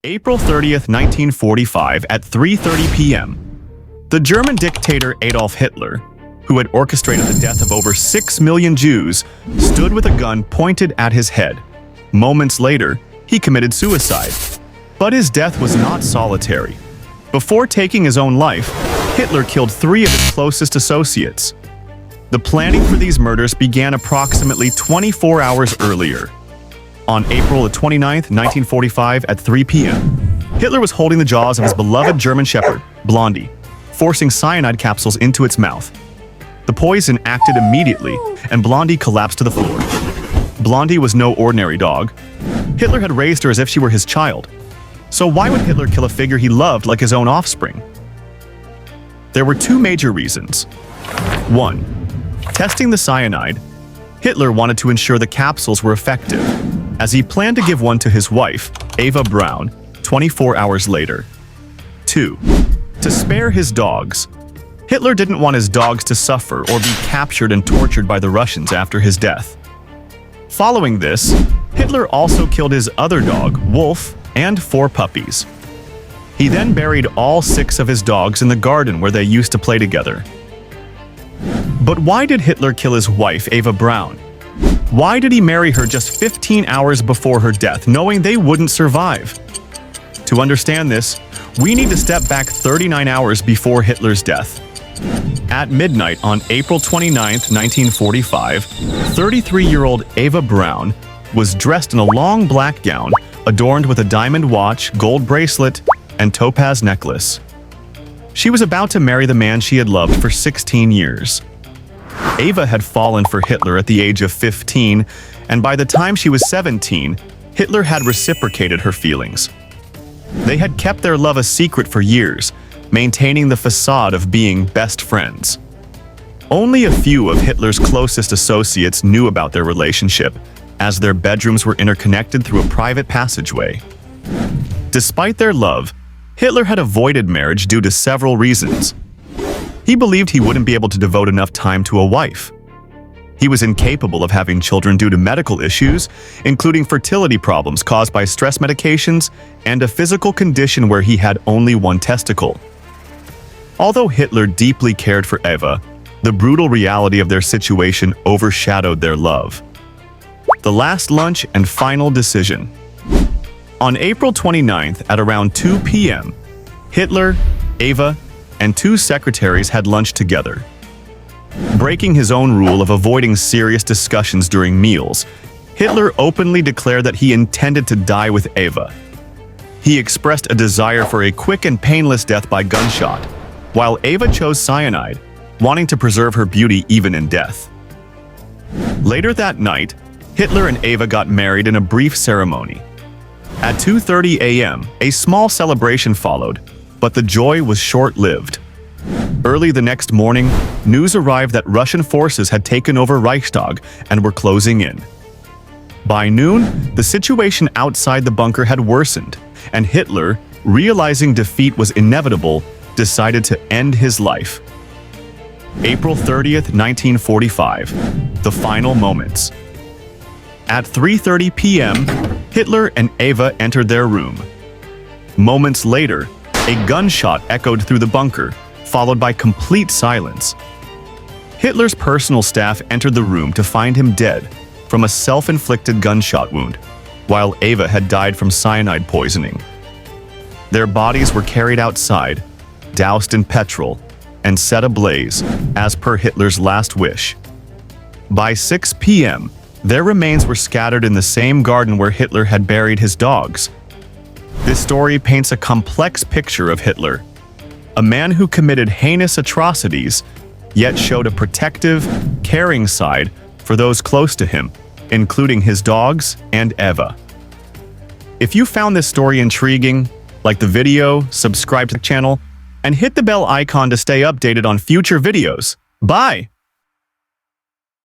April 30th, 1945 at 3:30 p.m. The German dictator Adolf Hitler, who had orchestrated the death of over 6 million Jews, stood with a gun pointed at his head. Moments later, he committed suicide. But his death was not solitary. Before taking his own life, Hitler killed 3 of his closest associates. The planning for these murders began approximately 24 hours earlier. On April 29th, 1945 at 3 p.m., Hitler was holding the jaws of his beloved German shepherd, Blondie, forcing cyanide capsules into its mouth. The poison acted immediately, and Blondie collapsed to the floor. Blondie was no ordinary dog. Hitler had raised her as if she were his child. So why would Hitler kill a figure he loved like his own offspring? There were 2 major reasons. 1. Testing the cyanide. Hitler wanted to ensure the capsules were effective, as he planned to give one to his wife, Eva Braun, 24 hours later. 2. To spare his dogs. Hitler didn't want his dogs to suffer or be captured and tortured by the Russians after his death. Following this, Hitler also killed his other dog, Wolf, and 4 puppies. He then buried all 6 of his dogs in the garden where they used to play together. But why did Hitler kill his wife, Eva Braun? Why did he marry her just 15 hours before her death, knowing they wouldn't survive? To understand this, we need to step back 39 hours before Hitler's death. At midnight on April 29, 1945, 33-year-old Eva Braun was dressed in a long black gown adorned with a diamond watch, gold bracelet, and topaz necklace. She was about to marry the man she had loved for 16 years. Eva had fallen for Hitler at the age of 15, and by the time she was 17, Hitler had reciprocated her feelings. They had kept their love a secret for years, maintaining the facade of being best friends. Only a few of Hitler's closest associates knew about their relationship, as their bedrooms were interconnected through a private passageway. Despite their love, Hitler had avoided marriage due to several reasons. He believed he wouldn't be able to devote enough time to a wife. He was incapable of having children due to medical issues, including fertility problems caused by stress medications and a physical condition where he had only 1 testicle. Although Hitler deeply cared for Eva, the brutal reality of their situation overshadowed their love. The last lunch and final decision. On April 29th at around 2 p.m., Hitler, Eva, and 2 secretaries had lunch together. Breaking his own rule of avoiding serious discussions during meals, Hitler openly declared that he intended to die with Eva. He expressed a desire for a quick and painless death by gunshot, while Eva chose cyanide, wanting to preserve her beauty even in death. Later that night, Hitler and Eva got married in a brief ceremony. At 2:30 a.m., a small celebration followed, but the joy was short-lived. Early the next morning, news arrived that Russian forces had taken over Reichstag and were closing in. By noon, the situation outside the bunker had worsened, and Hitler, realizing defeat was inevitable, decided to end his life. April 30th, 1945, the final moments. At 3:30 p.m., Hitler and Eva entered their room. Moments later, a gunshot echoed through the bunker, followed by complete silence. Hitler's personal staff entered the room to find him dead from a self-inflicted gunshot wound, while Eva had died from cyanide poisoning. Their bodies were carried outside, doused in petrol, and set ablaze, as per Hitler's last wish. By 6 p.m., their remains were scattered in the same garden where Hitler had buried his dogs. This story paints a complex picture of Hitler, a man who committed heinous atrocities, yet showed a protective, caring side for those close to him, including his dogs and Eva. If you found this story intriguing, like the video, subscribe to the channel, and hit the bell icon to stay updated on future videos. Bye!